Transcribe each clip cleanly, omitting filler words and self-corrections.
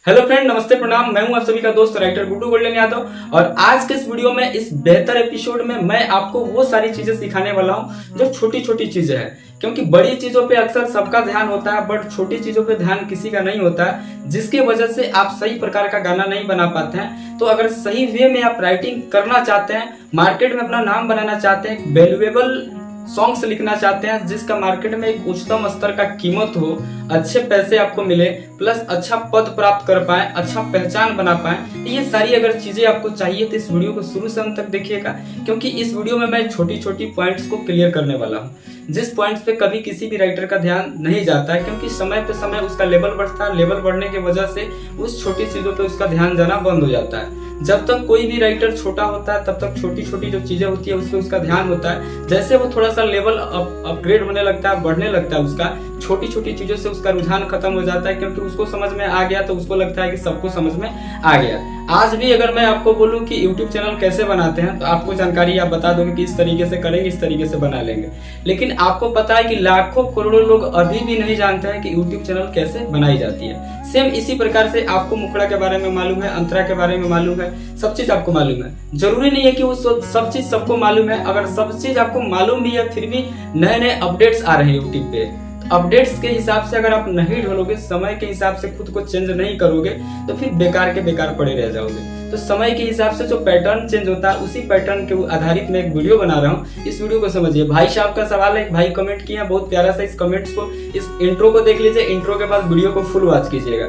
Hello friend, नमस्ते, प्रणाम। मैं हूं आप सभी का दोस्त राइटर गुड्डू गोल्डन यादव और आज के इस वीडियो में, इस बेहतर एपिसोड में मैं आपको वो सारी चीजें सिखाने वाला हूं जो छोटी छोटी चीजें हैं। क्योंकि बड़ी चीजों पे अक्सर सबका ध्यान होता है, बट छोटी चीजों पे ध्यान किसी का नहीं होता है, जिसके वजह से आप सही प्रकार का गाना नहीं बना पाते हैं। तो अगर सही वे में आप राइटिंग करना चाहते हैं, मार्केट में अपना नाम बनाना चाहते हैं, वैल्यूएबल सॉन्ग्स लिखना चाहते हैं जिसका मार्केट में एक उच्चतम स्तर का कीमत हो, अच्छे पैसे आपको मिले, प्लस अच्छा पद प्राप्त कर पाए, अच्छा पहचान बना पाए, ये सारी अगर चीजें आपको चाहिए तो इस वीडियो को शुरू से अंत तक देखिएगा। क्योंकि इस वीडियो में मैं छोटी छोटी पॉइंट्स को क्लियर करने वाला हूँ, जिस पॉइंट्स पे कभी किसी भी राइटर का ध्यान नहीं जाता है। क्योंकि समय पे समय उसका लेवल बढ़ता है, लेवल बढ़ने की वजह से उस छोटी चीजों पे उसका ध्यान जाना बंद हो जाता है। जब तक कोई भी राइटर छोटा होता है तब तक छोटी छोटी जो चीजें होती है उस पर उसका ध्यान होता है। जैसे वो थोड़ा सा लेवल अपग्रेड होने लगता है, बढ़ने लगता है, उसका छोटी छोटी चीजों से उसका रुझान खत्म हो जाता है। क्योंकि उसको समझ में आ गया तो उसको लगता है कि सबको समझ में आ गया। आज भी अगर मैं आपको बोलूं कि YouTube चैनल कैसे बनाते हैं तो आपको जानकारी आप बता दोगे कि इस तरीके से करेंगे, इस तरीके से बना लेंगे। लेकिन आपको पता है कि लाखों करोड़ों लोग अभी भी नहीं जानते हैं कि YouTube चैनल कैसे बनाई जाती है। सेम इसी प्रकार से आपको मुखड़ा के बारे में मालूम है, अंतरा के बारे में मालूम है, सब चीज आपको मालूम है। जरूरी नहीं है कि वो सब चीज सबको मालूम है। अगर सब चीज आपको मालूम भी है फिर भी नए नए अपडेट्स आ रहे हैं यूट्यूब पे। अपडेट्स के हिसाब से अगर आप नहीं ढलोगे, समय के हिसाब से खुद को चेंज नहीं करोगे तो फिर बेकार के बेकार पड़े रह जाओगे। तो समय के हिसाब से जो पैटर्न चेंज होता है उसी पैटर्न के आधारित मैं एक वीडियो बना रहा हूँ। इस वीडियो को समझिए। भाई साहब का सवाल है, एक भाई कमेंट किया बहुत प्यारा सा। इस कमेंट्स को, इस इंट्रो को देख लीजिए, इंट्रो के बाद वीडियो को फुल वॉच कीजिएगा।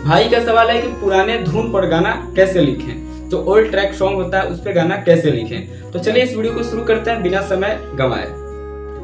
भाई का सवाल है कि पुराने धुन पर गाना कैसे लिखें, जो ओल्ड ट्रैक सॉन्ग होता है उस पे गाना कैसे लिखें। तो चलिए इस वीडियो को शुरू करते हैं बिना समय गंवाए।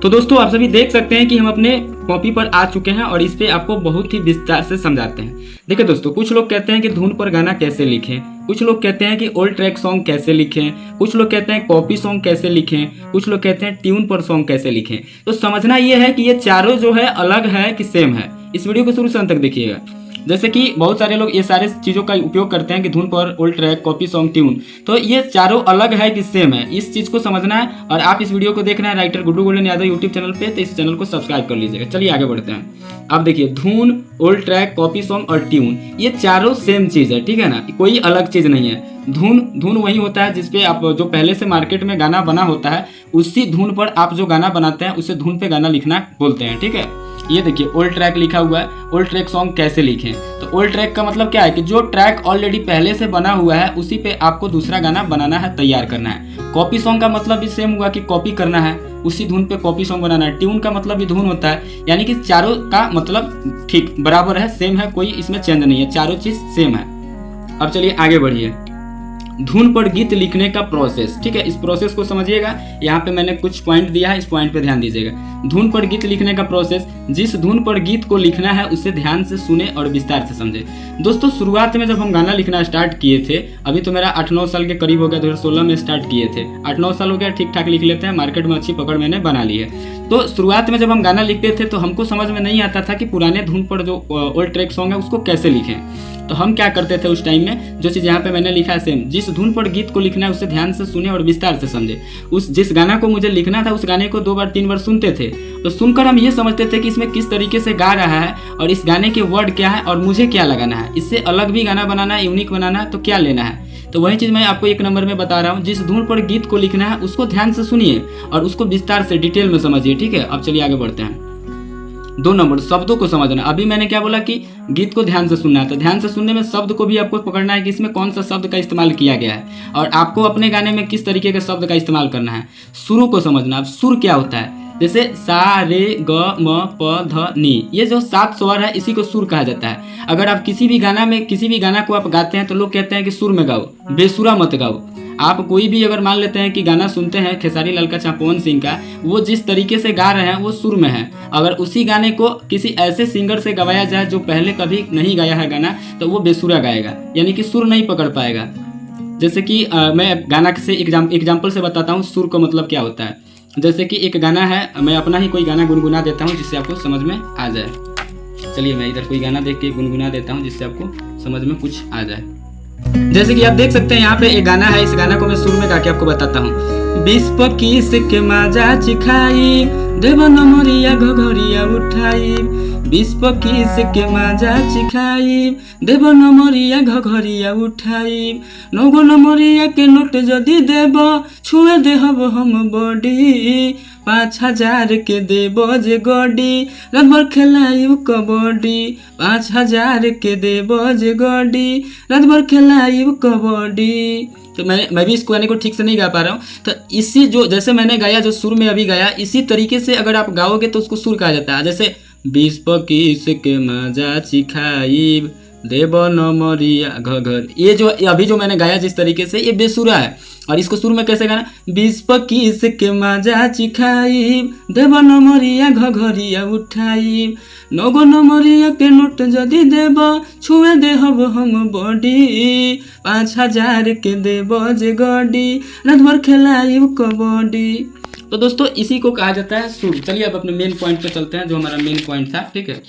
तो दोस्तों, आप सभी देख सकते हैं कि हम अपने कॉपी पर आ चुके हैं और इस पे आपको बहुत ही विस्तार से समझाते हैं। देखिए दोस्तों, कुछ लोग कहते हैं कि धुन पर गाना कैसे लिखें, कुछ लोग कहते हैं कि ओल्ड ट्रैक सॉन्ग कैसे लिखें, कुछ लोग कहते हैं कॉपी सॉन्ग कैसे लिखें, कुछ लोग कहते हैं ट्यून पर सॉन्ग कैसे लिखें। तो समझना ये है कि ये चारों जो है अलग है कि सेम है। इस वीडियो को शुरू से अंत तक देखिएगा। जैसे कि बहुत सारे लोग ये सारे चीज़ों का उपयोग करते हैं कि धुन पर, old track, copy song, tune. तो ये चारों अलग है कि सेम है, इस चीज़ को समझना है। और आप इस वीडियो को देख रहे हैं writer Guddu golden Yadav YouTube channel पे, तो इस चैनल को सब्सक्राइब कर लीजिएगा। चलिए आगे बढ़ते हैं। आप देखिए, धुन, ओल्ड ट्रैक, कॉपी सॉन्ग और ट्यून, ये चारों सेम चीज़ है, ठीक है ना, कोई अलग चीज़ नहीं है। धुन वही होता है जिसपे आप जो पहले से मार्केट में गाना बना होता है उसी धुन पर आप जो गाना बनाते हैं उसे धुन पे गाना लिखना बोलते हैं, ठीक है। ये देखिए ओल्ड ट्रैक लिखा हुआ है। ओल्ड ट्रैक सॉन्ग कैसे लिखें, तो ओल्ड ट्रैक का मतलब क्या है कि जो ट्रैक ऑलरेडी पहले से बना हुआ है उसी पे आपको दूसरा गाना बनाना है, तैयार करना है। कॉपी सॉन्ग का मतलब भी सेम हुआ कि कॉपी करना है, उसी धुन पे कॉपी सॉन्ग बनाना है। ट्यून का मतलब भी धुन होता है, यानी कि चारों का मतलब ठीक बराबर है, सेम है, कोई इसमें चेंज नहीं है, चारों चीज सेम है। अब चलिए आगे बढ़िए। धुन पर गीत लिखने का प्रोसेस, ठीक है, इस प्रोसेस को समझिएगा। यहाँ पे मैंने कुछ पॉइंट दिया है, इस पॉइंट पे ध्यान दीजिएगा। धुन पर गीत लिखने का प्रोसेस, जिस धुन पर गीत को लिखना है उसे ध्यान से सुने और विस्तार से समझे। दोस्तों, शुरुआत में जब हम गाना लिखना स्टार्ट किए थे, अभी तो मेरा 8-9 साल के करीब हो गया, 2016 में स्टार्ट किए थे, 8-9 साल हो गया, ठीक ठाक लिख लेते हैं, मार्केट में अच्छी पकड़ मैंने बना ली है। तो शुरुआत में जब हम गाना लिखते थे तो हमको समझ में नहीं आता था कि पुराने धुन पर जो ओल्ड ट्रैक सॉन्ग है उसको कैसे लिखें। तो हम क्या करते थे उस टाइम में, जो चीज़ यहाँ पे मैंने लिखा है सेम, जिस धुन पर गीत को लिखना है उसे ध्यान से सुने और विस्तार से समझे। उस जिस गाना को मुझे लिखना था उस गाने को 2 बार 3 बार सुनते थे, तो सुनकर हम ये समझते थे कि इसमें किस तरीके से गा रहा है और इस गाने के वर्ड क्या है और मुझे क्या लगाना है, इससे अलग भी गाना बनाना है, यूनिक बनाना है तो क्या लेना है। तो वही चीज़ मैं आपको 1 नंबर में बता रहा हूँ। जिस धुन पर गीत को लिखना है उसको ध्यान से सुनिए और उसको विस्तार से डिटेल में समझिए, ठीक है। अब चलिए आगे बढ़ते हैं। 2 नंबर, शब्दों को समझना। अभी मैंने क्या बोला कि गीत को ध्यान से सुनना है, तो ध्यान से सुनने में शब्द को भी आपको पकड़ना है कि इसमें कौन सा शब्द का इस्तेमाल किया गया है और आपको अपने गाने में किस तरीके के शब्द का इस्तेमाल करना है। सुरों को समझना। अब सुर क्या होता है, जैसे सा, रे, ग, म, प, ध, नी, ये जो 7 स्वर है इसी को सुर कहा जाता है। अगर आप किसी भी गाना को आप गाते हैं तो लोग कहते हैं कि सुर में गाओ, बेसुरा मत गाओ। आप कोई भी अगर मान लेते हैं कि गाना सुनते हैं खेसारी लाल का, पवन सिंह का, वो जिस तरीके से गा रहे हैं वो सुर में है। अगर उसी गाने को किसी ऐसे सिंगर से गवाया जाए जो पहले कभी नहीं गाया है गाना, तो वो बेसुरा गाएगा, यानी कि सुर नहीं पकड़ पाएगा। जैसे कि मैं गाना से एग्जाम्पल से बताता हूँ सुर का मतलब क्या होता है। जैसे कि एक गाना है, मैं अपना ही कोई गाना गुनगुना देता हूँ जिससे आपको समझ में आ जाए। चलिए मैं इधर कोई गाना देख के गुनगुना देता हूँ जिससे आपको समझ में कुछ आ जाए। जैसे कि आप देख सकते हैं यहाँ पे एक गाना है, इस गाना को मैं सुर में गा के आपको बताता हूँ। 20-25 के मजा चिखाई, देव नमरिया घघरिया उठाई, बीस पकीस के माजा चिखाई देव नमरिया घघरिया उठाई नगो नमरिया के नोट जदि देव छुए देहब हम बॉडी 5,000 के देव जे गडी रात भर खेलाइब कबड्डी 5,000 के देव जे गडी रात भर खेलाइब कबड्डी। तो मैं भी इसको गाने को ठीक से नहीं गा पा रहा हूँ। तो इसी जो जैसे मैंने गाया जो सुर में अभी गाया इसी तरीके से अगर आप गाओगे तो उसको सुर कहा जाता है। जैसे 20 पकीस के मजा चिखाइब देव नमरिया घघर, ये जो अभी जो मैंने गाया जिस तरीके से ये बेसुरा है और इसको सुर में कैसे गाना 20 पकीस के मजा चिखाइब देव नमरिया घघरिया उठाइब नगो नमरिया के नोट जदि देव छुए देहब हम बॉडी 5,000 के देव जे गडी रात भर खेलाइब कबड्डी। तो दोस्तों इसी को कहा जाता है सुर। चलिए अब अपने मेन पॉइंट पे चलते हैं जो हमारा मेन पॉइंट था। ठीक है,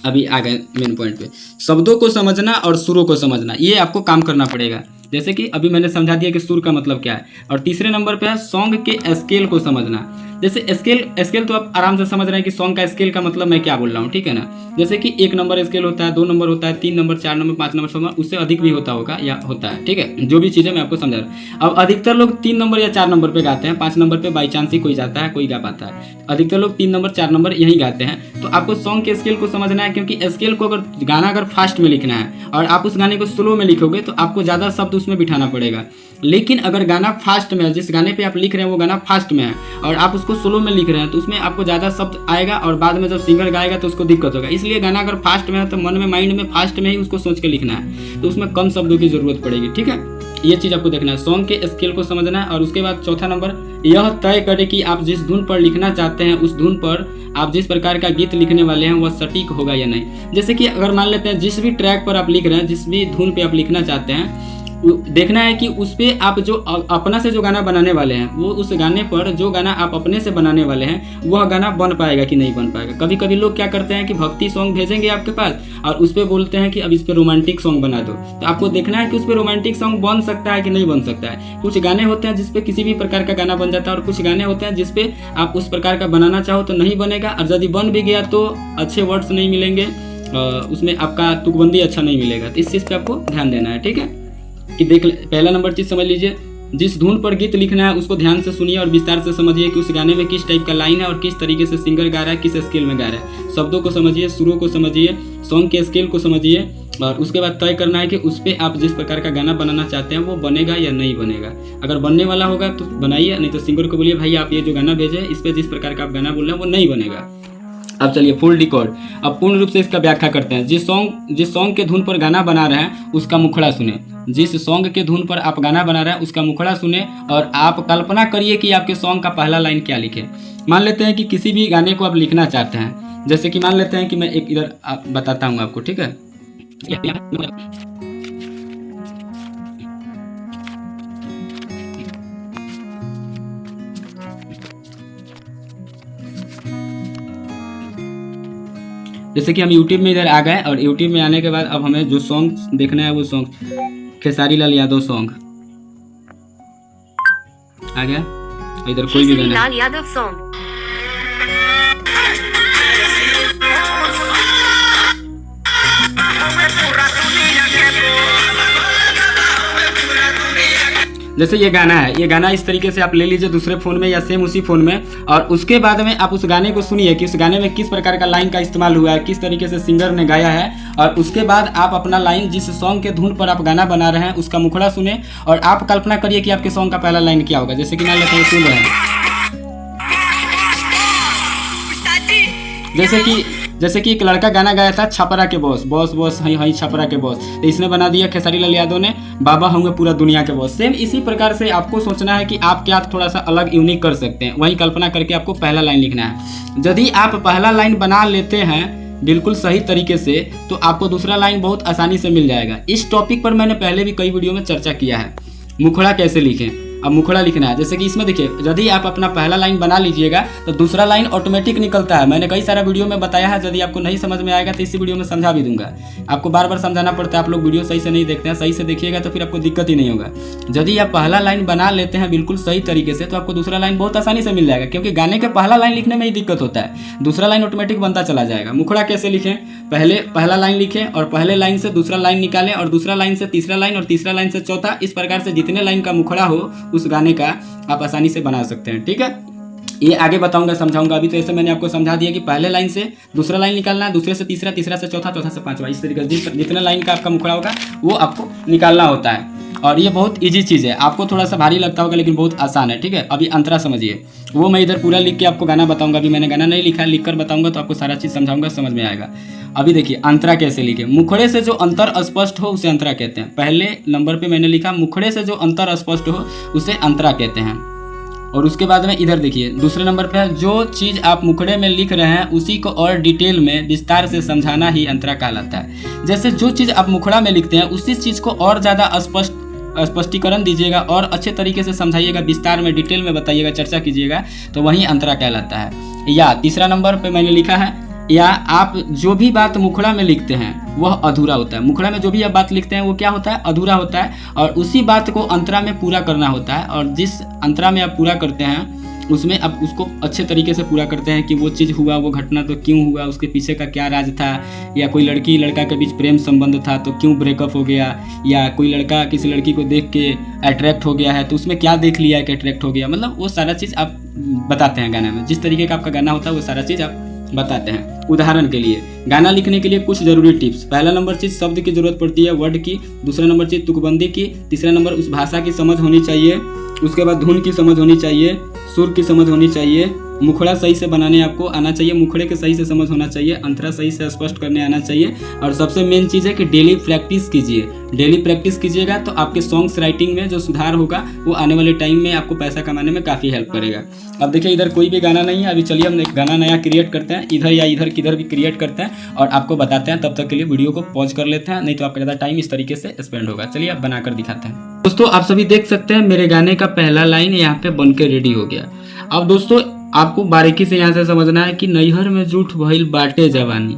अभी आ गए मेन पॉइंट पे। शब्दों को समझना और सुरों को समझना, ये आपको काम करना पड़ेगा। जैसे कि अभी मैंने समझा दिया कि सुर का मतलब क्या है। और तीसरे नंबर पे है सॉन्ग के स्केल को समझना। जैसे स्केल तो आप आराम से समझ रहे हैं कि सॉन्ग का स्केल का मतलब मैं क्या बोल रहा हूँ, ठीक है ना। जैसे कि 1 नंबर स्केल होता है, 2 नंबर होता है, 3 नंबर, 4 नंबर, 5 नंबर, 6 नंबर, उससे अधिक भी होता होगा या होता है। ठीक है, जो भी चीज़ें मैं आपको समझा रहा हूँ। अब अधिकतर लोग 3 नंबर या 4 नंबर पे गाते हैं, 5 नंबर पे बाई चांस ही कोई जाता है, कोई गा पाता है। अधिकतर लोग 3 नंबर 4 नंबर यही गाते हैं। तो आपको सॉन्ग के स्केल को समझना है, क्योंकि स्केल को अगर गाना अगर फास्ट में लिखना है और आप उस गाने को स्लो में लिखोगे तो आपको ज़्यादा शब्द उसमें बिठाना पड़ेगा। लेकिन अगर गाना फास्ट में है, जिस गाने पे आप लिख रहे हैं वो गाना फास्ट में है और आप उसको स्लो में लिख रहे हैं तो उसमें आपको ज़्यादा शब्द आएगा और बाद में जब सिंगर गाएगा तो उसको दिक्कत होगा। इसलिए गाना अगर फास्ट में है तो मन में माइंड में फास्ट में ही उसको सोच के लिखना है, तो उसमें कम शब्दों की जरूरत पड़ेगी। ठीक है, ये चीज़ आपको देखना है, सॉन्ग के स्केल को समझना है। और उसके बाद चौथा नंबर, यह तय करे कि आप जिस धुन पर लिखना चाहते हैं उस धुन पर आप जिस प्रकार का गीत लिखने वाले हैं वह सटीक होगा या नहीं। जैसे कि अगर मान लेते हैं जिस भी ट्रैक पर आप लिख रहे हैं, जिस भी धुन पे आप लिखना चाहते हैं, देखना है कि उस पे आप जो अपना से जो गाना बनाने वाले हैं वो उस गाने पर जो गाना आप अपने से बनाने वाले हैं वह गाना बन पाएगा कि नहीं बन पाएगा। कभी कभी लोग क्या करते हैं कि भक्ति सॉन्ग भेजेंगे आपके पास और उस पर बोलते हैं कि अब इस पे रोमांटिक सॉन्ग बना दो। तो आपको देखना है कि उस पर रोमांटिक सॉन्ग बन सकता है कि नहीं बन सकता है। कुछ गाने होते हैं जिसपे किसी भी प्रकार का गाना बन जाता है और कुछ गाने होते हैं जिसपे आप उस प्रकार का बनाना चाहो तो नहीं बनेगा, और यदि बन भी गया तो अच्छे वर्ड्स नहीं मिलेंगे, उसमें आपका तुकबंदी अच्छा नहीं मिलेगा। तो इस चीज़ पे आपको ध्यान देना है। ठीक है, कि देख पहला नंबर चीज़ समझ लीजिए, जिस धुन पर गीत लिखना है उसको ध्यान से सुनिए और विस्तार से समझिए कि उस गाने में किस टाइप का लाइन है और किस तरीके से सिंगर गा रहा है, किस स्केल में गा रहा है। शब्दों को समझिए, सुरों को समझिए, सॉन्ग के स्केल को समझिए और उसके बाद तय करना है कि उस पर आप जिस प्रकार का गाना बनाना चाहते हैं वो बनेगा या नहीं बनेगा। अगर बनने वाला होगा तो बनाइए, नहीं तो सिंगर को बोलिए भाई आप ये जो गाना भेजे इस पर जिस प्रकार का आप गाना बोल रहे हैं वो नहीं बनेगा। अब चलिए फुल डिकोड। अब पूर्ण रूप से इसका व्याख्या करते हैं। जिस सॉन्ग के धुन पर गाना बना रहे हैं उसका मुखड़ा सुने। जिस सॉन्ग के धुन पर आप गाना बना रहे हैं उसका मुखड़ा सुने और आप कल्पना करिए कि आपके सॉन्ग का पहला लाइन क्या लिखे। मान लेते हैं कि किसी भी गाने को आप लिखना चाहते हैं, जैसे कि मान लेते हैं कि मैं एक इधर बताता हूँ आपको। ठीक है, जैसे कि हम YouTube में इधर आ गए और YouTube में आने के बाद अब हमें जो सॉन्ग देखना है वो सॉन्ग खेसारी लाल यादव सॉन्ग आ गया। इधर कोई भी गाना लाल यादव सॉन्ग जैसे ये गाना है, ये गाना इस तरीके से आप ले लीजिए दूसरे फ़ोन में या सेम उसी फ़ोन में, और उसके बाद में आप उस गाने को सुनिए कि उस गाने में किस प्रकार का लाइन का इस्तेमाल हुआ है, किस तरीके से सिंगर ने गाया है, और उसके बाद आप अपना लाइन जिस सॉन्ग के धुन पर आप गाना बना रहे हैं उसका मुखड़ा सुने और आप कल्पना करिए कि आपके सॉन्ग का पहला लाइन क्या होगा। जैसे कि मान लेते हैं सुन रहे हैं, जैसे कि एक लड़का गाना गाया था छपरा के बॉस, बॉस बॉस हई हई छपरा के बॉस, तो इसने बना दिया खेसारी लाल यादव ने बाबा होंगे पूरा दुनिया के बॉस। सेम इसी प्रकार से आपको सोचना है कि आप क्या थोड़ा सा अलग यूनिक कर सकते हैं, वही कल्पना करके आपको पहला लाइन लिखना है। यदि आप पहला लाइन बना लेते हैं बिल्कुल सही तरीके से तो आपको दूसरा लाइन बहुत आसानी से मिल जाएगा। इस टॉपिक पर मैंने पहले भी कई वीडियो में चर्चा किया है, मुखड़ा कैसे लिखें। अब मुखड़ा लिखना है। जैसे कि इसमें देखिए, यदि आप अपना पहला लाइन बना लीजिएगा तो दूसरा लाइन ऑटोमेटिक निकलता है। मैंने कई सारा वीडियो में बताया है, यदि आपको नहीं समझ में आएगा तो इसी वीडियो में समझा भी दूंगा। आपको बार बार समझाना पड़ता है, आप लोग वीडियो सही से नहीं देखते हैं। सही से देखिएगा तो फिर आपको दिक्कत ही नहीं होगा। यदि आप पहला लाइन बना लेते हैं बिल्कुल सही तरीके से तो आपको दूसरा लाइन बहुत आसानी से मिल जाएगा, क्योंकि गाने के पहला लाइन लिखने में ही दिक्कत होता है, दूसरा लाइन ऑटोमेटिक बनता चला जाएगा। मुखड़ा कैसे लिखें, पहले पहला लाइन लिखें और पहले लाइन से दूसरा लाइन निकालें और दूसरा लाइन से तीसरा लाइन और तीसरा लाइन से चौथा, इस प्रकार से जितने लाइन का मुखड़ा हो उस गाने का आप आसानी से बना सकते हैं। ठीक है, ये आगे बताऊंगा, समझाऊंगा। अभी तो ऐसे मैंने आपको समझा दिया कि पहले लाइन से दूसरा लाइन निकालना है, दूसरे से तीसरा, तीसरा से चौथा, चौथा से पांचवा, इस तरीके से जितने लाइन का आपका मुखड़ा होगा वो आपको निकालना होता है। और ये बहुत इजी चीज़ है, आपको थोड़ा सा भारी लगता होगा लेकिन बहुत आसान है। ठीक है, अभी अंतरा समझिए, वो मैं इधर पूरा लिख के आपको गाना बताऊंगा। अभी मैंने गाना नहीं लिखा है, लिख कर बताऊंगा तो आपको सारा चीज़ समझाऊंगा, समझ में आएगा। अभी देखिए अंतरा कैसे लिखे। मुखड़े से जो अंतर स्पष्ट हो उसे अंतरा कहते हैं। पहले नंबर पे मैंने लिखा मुखड़े से जो अंतर स्पष्ट हो उसे अंतरा कहते हैं। और उसके बाद में इधर देखिए दूसरे नंबर पे जो चीज़ आप मुखड़े में लिख रहे हैं उसी को और डिटेल में विस्तार से समझाना ही अंतरा कहलाता है। जैसे जो चीज़ आप मुखड़ा में लिखते हैं उसी चीज़ को और ज़्यादा स्पष्टीकरण दीजिएगा और अच्छे तरीके से समझाइएगा, विस्तार में डिटेल में बताइएगा, चर्चा कीजिएगा, तो वही अंतरा कहलाता है। या तीसरा नंबर पे मैंने लिखा है, या आप जो भी बात मुखड़ा में लिखते हैं वह अधूरा होता है। मुखड़ा में जो भी आप बात लिखते हैं वो क्या होता है, अधूरा होता है, और उसी बात को अंतरा में पूरा करना होता है। और जिस अंतरा में आप पूरा करते हैं उसमें आप उसको अच्छे तरीके से पूरा करते हैं कि वो चीज़ हुआ, वो घटना तो क्यों हुआ, उसके पीछे का क्या राज था, या कोई लड़की लड़का के बीच प्रेम संबंध था तो क्यों ब्रेकअप हो गया, या कोई लड़का किसी लड़की को देख के अट्रैक्ट हो गया है तो उसमें क्या देख लिया कि अट्रैक्ट हो गया। मतलब वो सारा चीज़ आप बताते हैं गाने में। जिस तरीके का आपका गाना होता है वो सारा चीज़ आप बताते हैं। उदाहरण के लिए गाना लिखने के लिए कुछ जरूरी टिप्स। पहला नंबर चीज़ शब्द की जरूरत पड़ती है, वर्ड की। दूसरा नंबर चीज़ तुकबंदी की। तीसरा नंबर उस भाषा की समझ होनी चाहिए। उसके बाद धुन की समझ होनी चाहिए, सुर की समझ होनी चाहिए, मुखड़ा सही से बनाने आपको आना चाहिए, मुखड़े के सही से समझ होना चाहिए, अंतरा सही से स्पष्ट करने आना चाहिए। और सबसे मेन चीज़ है कि डेली प्रैक्टिस कीजिए। डेली प्रैक्टिस कीजिएगा तो आपके सॉन्ग्स राइटिंग में जो सुधार होगा वो आने वाले टाइम में आपको पैसा कमाने में काफ़ी हेल्प करेगा। अब देखिए इधर कोई भी गाना नहीं है, अभी चलिए हम एक गाना नया क्रिएट करते हैं, इधर या इधर किधर भी क्रिएट करते हैं और आपको बताते हैं। तब तक के लिए वीडियो को पॉज कर लेते हैं, नहीं तो आपका ज़्यादा टाइम इस तरीके से स्पेंड होगा। चलिए आप बनाकर दिखाते हैं। दोस्तों आप सभी देख सकते हैं मेरे गाने का पहला लाइन यहाँ पे बन के रेडी हो गया। अब दोस्तों आपको बारीकी से यहाँ से समझना है कि नैहर में झूठ भइल बाटे जवानी,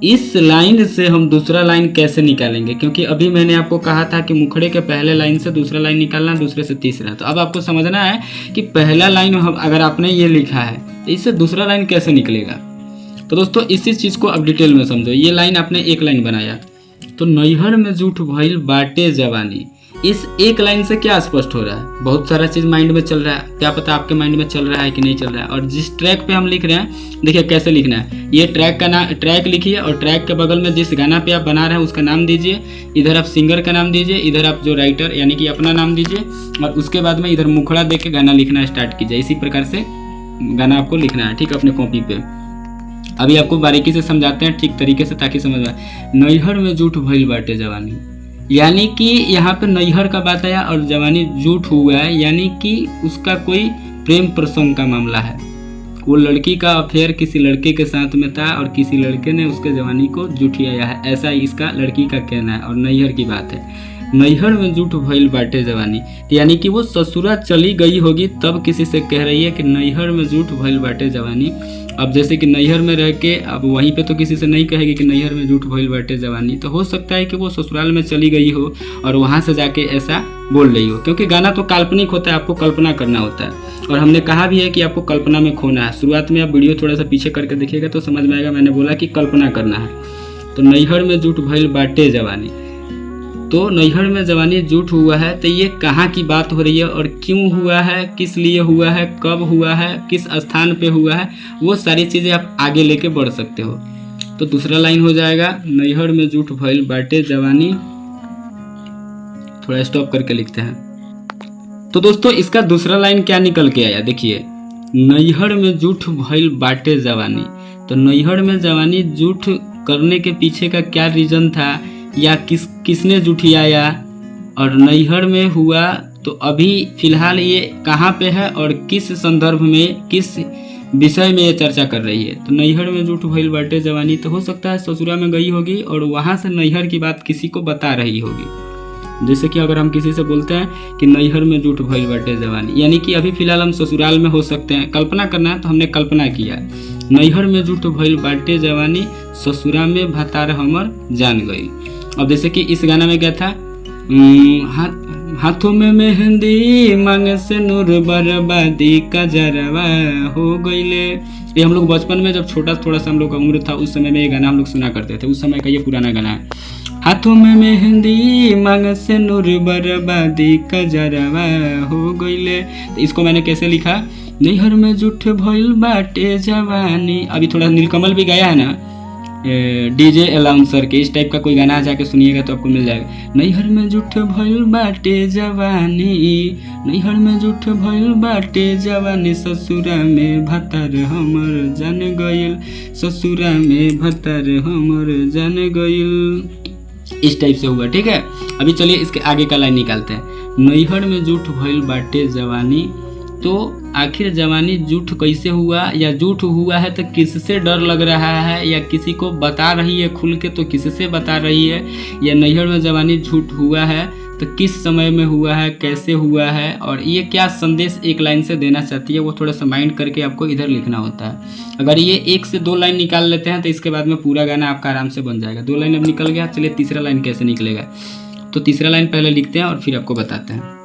इस लाइन से हम दूसरा लाइन कैसे निकालेंगे, क्योंकि अभी मैंने आपको कहा था कि मुखड़े के पहले लाइन से दूसरा लाइन निकालना, दूसरे से तीसरा। तो अब आपको समझना है कि पहला लाइन अगर आपने ये लिखा है तो इससे दूसरा लाइन कैसे निकलेगा। तो दोस्तों इसी चीज़ को अब डिटेल में समझो। ये लाइन आपने एक लाइन बनाया तो नैहर में झूठ भइल बाटे जवानी, इस एक लाइन से क्या स्पष्ट हो रहा है, बहुत सारा चीज़ माइंड में चल रहा है, क्या पता आपके माइंड में चल रहा है कि नहीं चल रहा है। और जिस ट्रैक पे हम लिख रहे हैं देखिए कैसे लिखना है। ये ट्रैक का नाम, ट्रैक लिखिए और ट्रैक के बगल में जिस गाना पे आप बना रहे हैं उसका नाम दीजिए। इधर आप सिंगर का नाम दीजिए, इधर आप जो राइटर यानी कि अपना नाम दीजिए, और उसके बाद में इधर मुखड़ा देख के गाना लिखना स्टार्ट कीजिए। इसी प्रकार से गाना आपको लिखना है, ठीक, अपने कॉपी पे। अभी आपको बारीकी से समझाते हैं ठीक तरीके से ताकि समझ आए। नैहर में झूठ भइल बाटे जवानी, यानी कि यहाँ पे नैहर का बात आया और जवानी झूठ हुआ है, यानी कि उसका कोई प्रेम प्रसंग का मामला है। वो लड़की का अफेयर किसी लड़के के साथ में था और किसी लड़के ने उसके जवानी को झूठियाया है, ऐसा इसका लड़की का कहना है। और नैहर की बात है, नैहर में झूठ भइल बाटे जवानी, यानी कि वो ससुरा चली गई होगी तब किसी से कह रही है कि नैहर में झूठ भइल बाटे जवानी। अब जैसे कि नैहर में रह के अब वहीं पे तो किसी से नहीं कहेगी कि नैहर में झूठ भइल बाटे जवानी, तो हो सकता है कि वो ससुराल में चली गई हो और वहाँ से जाके ऐसा बोल रही हो, क्योंकि गाना तो काल्पनिक होता है, आपको कल्पना करना होता है। और हमने कहा भी है कि आपको कल्पना में खोना है। शुरुआत में आप वीडियो थोड़ा सा पीछे करके देखिएगा तो समझ में आएगा, मैंने बोला कि कल्पना करना है। तो नैहर में झूठ भइल बाटे जवानी, तो नैहर में जवानी झूठ हुआ है, तो ये कहाँ की बात हो रही है और क्यों हुआ है, किस लिए हुआ है, कब हुआ है, किस स्थान पे हुआ है, वो सारी चीज़ें आप आगे लेके बढ़ सकते हो। तो दूसरा लाइन हो जाएगा नैहर में झूठ भइल बाटे जवानी, थोड़ा स्टॉप करके लिखते हैं। तो दोस्तों इसका दूसरा लाइन क्या निकल के आया, देखिए नैहर में झूठ भइल बाटे जवानी। तो नैहर में जवानी झूठ करने के पीछे का क्या रीज़न था, या किसने झूठियाया, और नैहर में हुआ तो अभी फिलहाल ये कहाँ पे है और किस संदर्भ में, किस विषय में ये चर्चा कर रही है। तो नैहर में झूठ भइल बाटे जवानी, तो हो सकता है ससुरा में गई होगी और वहाँ से नैहर की बात किसी को बता रही होगी। जैसे कि अगर हम किसी से बोलते हैं कि नैहर में जूठ भइल बाटे जवानी, यानी कि अभी फिलहाल हम ससुराल में हो सकते हैं, कल्पना करना है तो हमने कल्पना किया, नैहर में जूठ भइल बाटे जवानी, ससुरा में भतार हमर जान गई। अब जैसे कि इस गाना में क्या था, हाथों में मेहंदी मांगे से नूर बर्बादी का जरवा हो गईले। ये हम लोग बचपन में जब छोटा थोड़ा सा हम लोग का उम्र था उस समय में ये गाना हम लोग सुना करते थे, उस समय का ये पुराना गाना है। हाथों में मेहंदी मांगे से नूर बर्बादी का जरवा हो गईले। तो इसको मैंने कैसे लिखा, नैहर में जूठ भइल बाटे जवानी। अभी थोड़ा नीलकमल भी गाया है ना डीजे अलाउंसर के, इस टाइप का कोई गाना जाके सुनिएगा तो आपको मिल जाएगा। नैहर में जूठ भइल बाटे जवानी, नैहर में जूठ भइल बाटे जवानी, ससुरा में भतार हमर जान गइल, ससुरा में भतार हमर जान गइल। इस टाइप से हुआ, ठीक है। अभी चलिए इसके आगे का लाइन निकालते हैं। नैहर में जूठ भइल बाटे जवानी, तो आखिर जवानी झूठ कैसे हुआ, या झूठ हुआ है तो किससे डर लग रहा है, या किसी को बता रही है खुल के तो किससे बता रही है, या नैहर में जवानी झूठ हुआ है तो किस समय में हुआ है, कैसे हुआ है, और ये क्या संदेश एक लाइन से देना चाहती है, वो थोड़ा सा माइंड करके आपको इधर लिखना होता है। अगर ये 1 से 2 लाइन निकाल लेते हैं तो इसके बाद में पूरा गाना आपका आराम से बन जाएगा। 2 लाइन अब निकल गया, चलिए तीसरा लाइन कैसे निकलेगा। तो तीसरा लाइन पहले लिखते हैं और फिर आपको बताते हैं।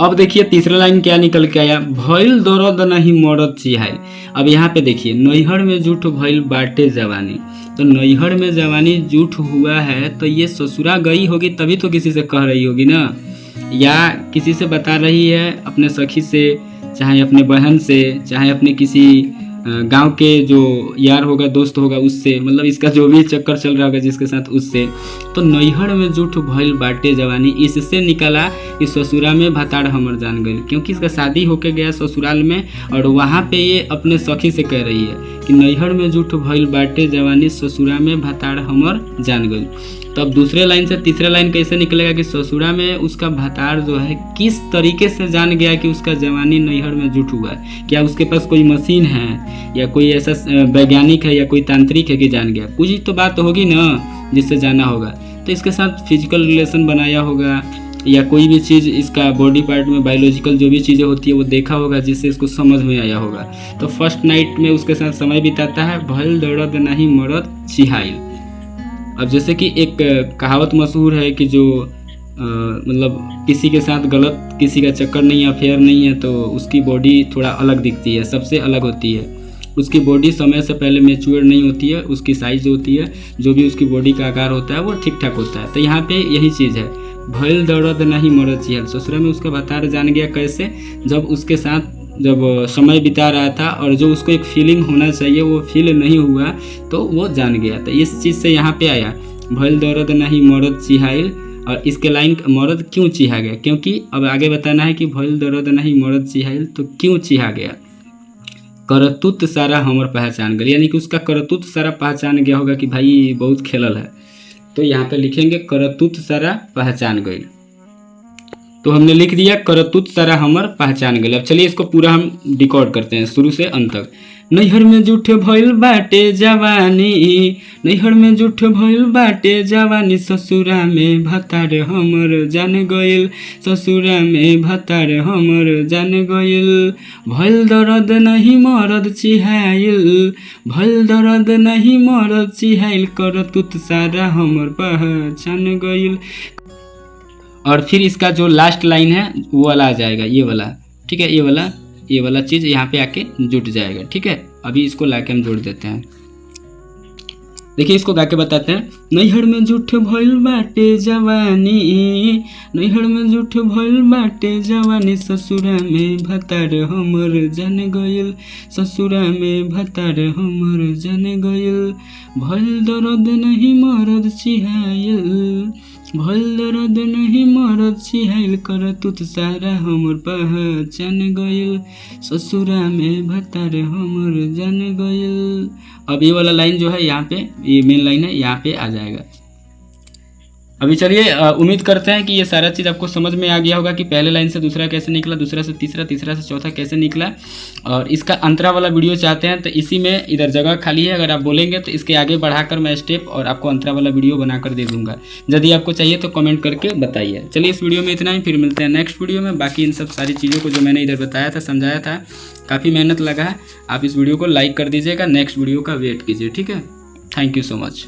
अब देखिए तीसरा लाइन क्या निकल के आया, भइल दर्द नहीं मरद चिहाइल। अब यहाँ पे देखिए, नैहर में जूठ भइल बाटे जवानी, तो नैहर में जवानी जूठ हुआ है तो ये ससुरा गई होगी तभी तो किसी से कह रही होगी ना, या किसी से बता रही है, अपने सखी से, चाहे अपने बहन से, चाहे अपने किसी गांव के जो यार होगा, दोस्त होगा, उससे, मतलब इसका जो भी चक्कर चल रहा होगा जिसके साथ, उससे। तो नैहर में जूठ भइल बाटे जवानी, इससे निकला कि ससुरा में भताड़ हमर जान गई, क्योंकि इसका शादी होके गया ससुराल में और वहाँ पे ये अपने सखी से कह रही है कि नैहर में जूठ भइल बाटे जवानी, ससुरा में भताड़ हमर जान गई। तो अब दूसरे लाइन से तीसरा लाइन कैसे निकलेगा कि ससुरा में उसका भतार जो है किस तरीके से जान गया कि उसका जवानी नैहर में जुट हुआ है। क्या उसके पास कोई मशीन है, या कोई ऐसा वैज्ञानिक है, या कोई तांत्रिक है कि जान गया। कुछ तो बात होगी ना जिससे जाना होगा। तो इसके साथ फिजिकल रिलेशन बनाया होगा, या कोई भी चीज़ इसका बॉडी पार्ट में बायोलॉजिकल जो भी चीज़ें होती है वो देखा होगा, जिससे इसको समझ में आया होगा। तो फर्स्ट नाइट में उसके साथ समय बिताता है, भइल दर्द नहीं मरद चिहाइल। अब जैसे कि एक कहावत मशहूर है कि जो मतलब किसी के साथ गलत, किसी का चक्कर नहीं है, अफेयर नहीं है, तो उसकी बॉडी थोड़ा अलग दिखती है, सबसे अलग होती है। उसकी बॉडी समय से पहले मैच्योर नहीं होती है, उसकी साइज होती है, जो भी उसकी बॉडी का आकार होता है वो ठीक ठाक होता है। तो यहाँ पे यही चीज़ है, भइल दर्द नहीं मरद चिहाइल। ससुरा में उसका भतार जान गया कैसे, जब उसके साथ जब समय बिता रहा था और जो उसको एक फीलिंग होना चाहिए वो फील नहीं हुआ तो वो जान गया। तो इस चीज़ से यहाँ पे आया भइल दर्द नहीं मरद चिहाइल। और इसके लाइन मरद क्यों चिहा गया, क्योंकि अब आगे बताना है कि भइल दर्द नहीं मरद चिहाइल तो क्यों चिहा गया। करतूत सारा हमर पहचान गया, यानी कि उसका करतूत सारा पहचान गया होगा कि भाई बहुत खेलल है। तो यहाँ पे लिखेंगे करतूत सारा पहचान गई। तो हमने लिख दिया करतूत सारा हमर पहचान गई। अब चलिए इसको पूरा हम डिकोड करते हैं शुरू से अंत तक। नैहर में जूठ भइल बाटे जवानी, नैहर में जूठ भइल बाटे जवानी, ससुरा में भतार हमर जान गइल, ससुरा में भतार हमर जान गइल। भइल दर्द नहीं मरद चिहाइल, भइल दर्द नहीं मरद चिहाइल, करतूत सारा हमर पहचान गइल। और फिर इसका जो लास्ट लाइन है वो वाला आ जाएगा, ये वाला, ठीक है, ये वाला चीज़ यहाँ पे आके जुट जाएगा, ठीक है। अभी इसको लाके हम जोड़ देते हैं। देखिए इसको गा के बताते हैं। नैहर में जूठ भइल बाटे जवानी, नैहर में जूठ भइल बाटे जवानी, ससुरा में भतार हमर जान गइल, ससुरा में भतार हमर जान गइल। भइल दर्द नहीं मरद चिहाइल, भइल दर्द नहीं मरद चिहाइल, करतूत सारा हमर पहचान गइल, ससुरा में भतार हमर जान गइल। अब ये वाला लाइन जो है यहाँ पे, ये मेन लाइन है, यहाँ पे आ जाएगा। अभी चलिए उम्मीद करते हैं कि ये सारा चीज़ आपको समझ में आ गया होगा कि पहले लाइन से दूसरा कैसे निकला, दूसरा से तीसरा, तीसरा से चौथा कैसे निकला। और इसका अंतरा वाला वीडियो चाहते हैं तो इसी में इधर जगह खाली है, अगर आप बोलेंगे तो इसके आगे बढ़ाकर मैं स्टेप और आपको अंतरा वाला वीडियो बनाकर दे दूंगा। यदि आपको चाहिए तो कमेंट करके बताइए। चलिए इस वीडियो में इतना ही, फिर मिलते हैं नेक्स्ट वीडियो में। बाकी इन सब सारी चीज़ों को जो मैंने इधर बताया था, समझाया था, काफ़ी मेहनत लगा है। आप इस वीडियो को लाइक कर दीजिएगा, नेक्स्ट वीडियो का वेट कीजिए, ठीक है। Thank you so much.